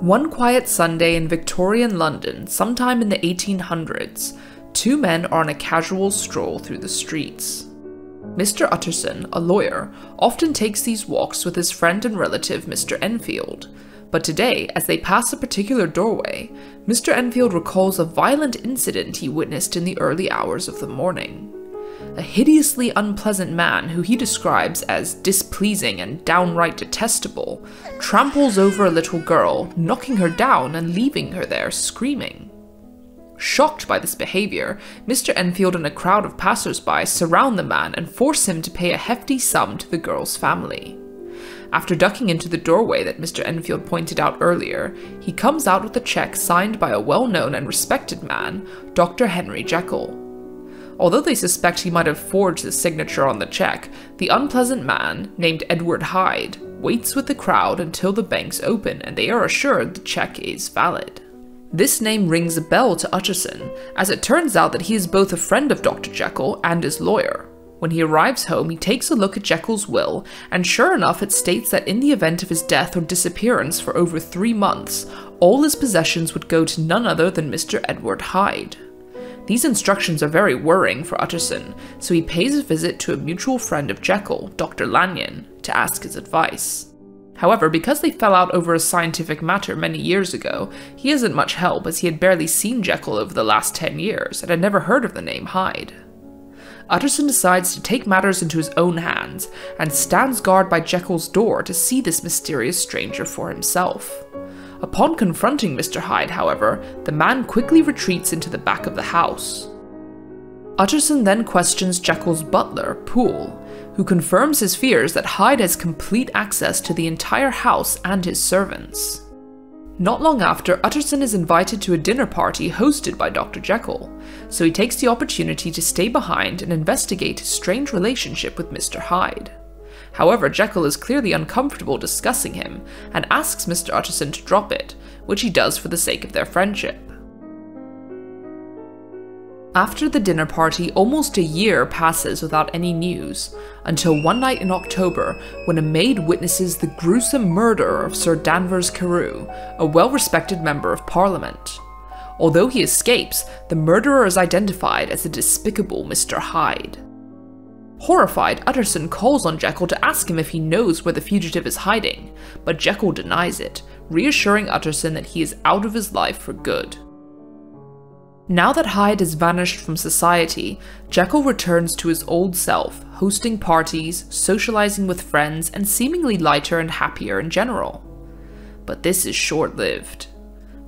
One quiet Sunday in Victorian London, sometime in the 1800s, two men are on a casual stroll through the streets. Mr. Utterson, a lawyer, often takes these walks with his friend and relative Mr. Enfield, but today, as they pass a particular doorway, Mr. Enfield recalls a violent incident he witnessed in the early hours of the morning. A hideously unpleasant man who he describes as displeasing and downright detestable tramples over a little girl, knocking her down and leaving her there screaming. Shocked by this behavior, Mr. Enfield and a crowd of passers-by surround the man and force him to pay a hefty sum to the girl's family. After ducking into the doorway that Mr. Enfield pointed out earlier, he comes out with a check signed by a well-known and respected man, Dr. Henry Jekyll. Although they suspect he might have forged his signature on the check, the unpleasant man, named Edward Hyde, waits with the crowd until the banks open and they are assured the check is valid. This name rings a bell to Utterson, as it turns out that he is both a friend of Dr. Jekyll and his lawyer. When he arrives home, he takes a look at Jekyll's will, and sure enough it states that in the event of his death or disappearance for over 3 months, all his possessions would go to none other than Mr. Edward Hyde. These instructions are very worrying for Utterson, so he pays a visit to a mutual friend of Jekyll, Dr. Lanyon, to ask his advice. However, because they fell out over a scientific matter many years ago, he isn't much help as he had barely seen Jekyll over the last 10 years and had never heard of the name Hyde. Utterson decides to take matters into his own hands and stands guard by Jekyll's door to see this mysterious stranger for himself. Upon confronting Mr. Hyde, however, the man quickly retreats into the back of the house. Utterson then questions Jekyll's butler, Poole, who confirms his fears that Hyde has complete access to the entire house and his servants. Not long after, Utterson is invited to a dinner party hosted by Dr. Jekyll, so he takes the opportunity to stay behind and investigate his strange relationship with Mr. Hyde. However, Jekyll is clearly uncomfortable discussing him and asks Mr. Utterson to drop it, which he does for the sake of their friendship. After the dinner party, almost a year passes without any news, until one night in October when a maid witnesses the gruesome murder of Sir Danvers Carew, a well-respected member of Parliament. Although he escapes, the murderer is identified as the despicable Mr. Hyde. Horrified, Utterson calls on Jekyll to ask him if he knows where the fugitive is hiding, but Jekyll denies it, reassuring Utterson that he is out of his life for good. Now that Hyde has vanished from society, Jekyll returns to his old self, hosting parties, socializing with friends, and seemingly lighter and happier in general. But this is short-lived.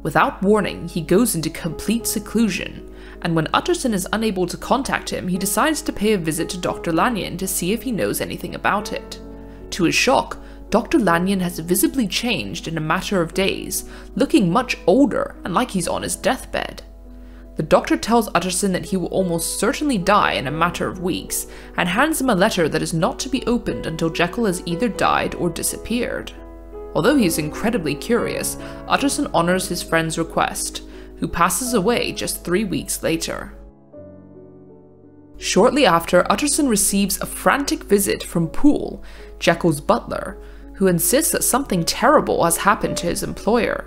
Without warning, he goes into complete seclusion, and when Utterson is unable to contact him, he decides to pay a visit to Dr. Lanyon to see if he knows anything about it. To his shock, Dr. Lanyon has visibly changed in a matter of days, looking much older and like he's on his deathbed. The doctor tells Utterson that he will almost certainly die in a matter of weeks, and hands him a letter that is not to be opened until Jekyll has either died or disappeared. Although he is incredibly curious, Utterson honors his friend's request, who passes away just 3 weeks later. Shortly after, Utterson receives a frantic visit from Poole, Jekyll's butler, who insists that something terrible has happened to his employer.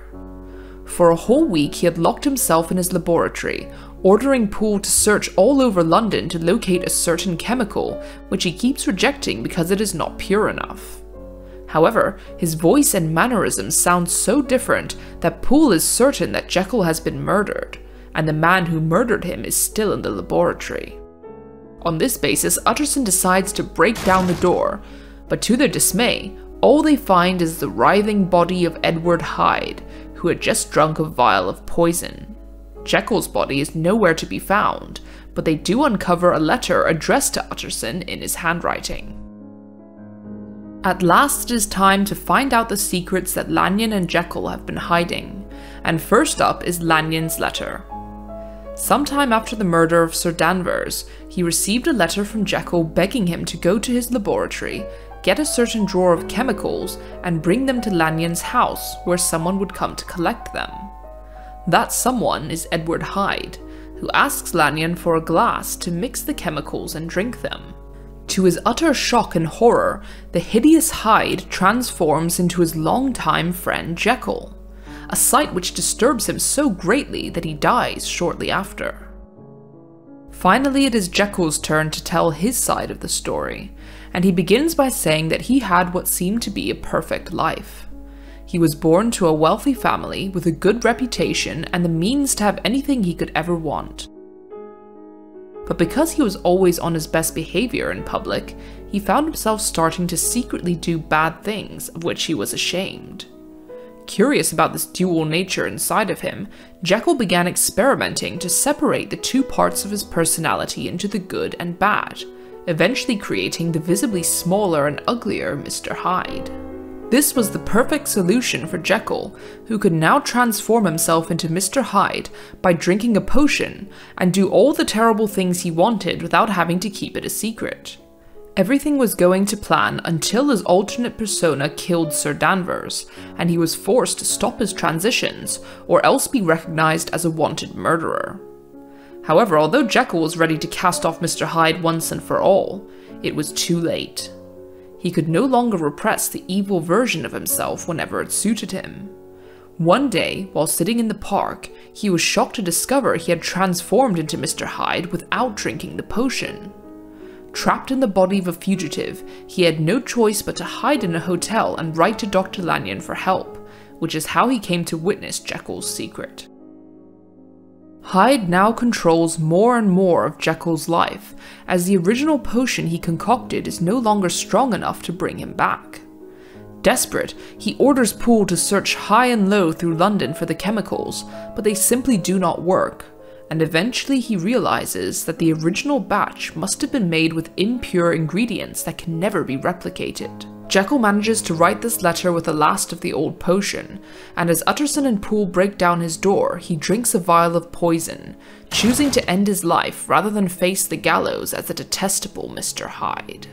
For a whole week, he had locked himself in his laboratory, ordering Poole to search all over London to locate a certain chemical, which he keeps rejecting because it is not pure enough. However, his voice and mannerisms sound so different that Poole is certain that Jekyll has been murdered, and the man who murdered him is still in the laboratory. On this basis, Utterson decides to break down the door, but to their dismay, all they find is the writhing body of Edward Hyde, who had just drunk a vial of poison. Jekyll's body is nowhere to be found, but they do uncover a letter addressed to Utterson in his handwriting. At last it is time to find out the secrets that Lanyon and Jekyll have been hiding, and first up is Lanyon's letter. Sometime after the murder of Sir Danvers, he received a letter from Jekyll begging him to go to his laboratory, get a certain drawer of chemicals, and bring them to Lanyon's house, where someone would come to collect them. That someone is Edward Hyde, who asks Lanyon for a glass to mix the chemicals and drink them. To his utter shock and horror, the hideous Hyde transforms into his longtime friend Jekyll. a sight which disturbs him so greatly that he dies shortly after. Finally, it is Jekyll's turn to tell his side of the story, and he begins by saying that he had what seemed to be a perfect life. He was born to a wealthy family with a good reputation and the means to have anything he could ever want. But because he was always on his best behavior in public, he found himself starting to secretly do bad things of which he was ashamed. Curious about this dual nature inside of him, Jekyll began experimenting to separate the two parts of his personality into the good and bad, eventually creating the visibly smaller and uglier Mr. Hyde. This was the perfect solution for Jekyll, who could now transform himself into Mr. Hyde by drinking a potion and do all the terrible things he wanted without having to keep it a secret. Everything was going to plan until his alternate persona killed Sir Danvers, and he was forced to stop his transitions or else be recognized as a wanted murderer. However, although Jekyll was ready to cast off Mr. Hyde once and for all, it was too late. He could no longer repress the evil version of himself whenever it suited him. One day, while sitting in the park, he was shocked to discover he had transformed into Mr. Hyde without drinking the potion. Trapped in the body of a fugitive, he had no choice but to hide in a hotel and write to Dr. Lanyon for help, which is how he came to witness Jekyll's secret. Hyde now controls more and more of Jekyll's life, as the original potion he concocted is no longer strong enough to bring him back. Desperate, he orders Poole to search high and low through London for the chemicals, but they simply do not work, and eventually he realizes that the original batch must have been made with impure ingredients that can never be replicated. Jekyll manages to write this letter with the last of the old potion, and as Utterson and Poole break down his door, he drinks a vial of poison, choosing to end his life rather than face the gallows as a detestable Mr. Hyde.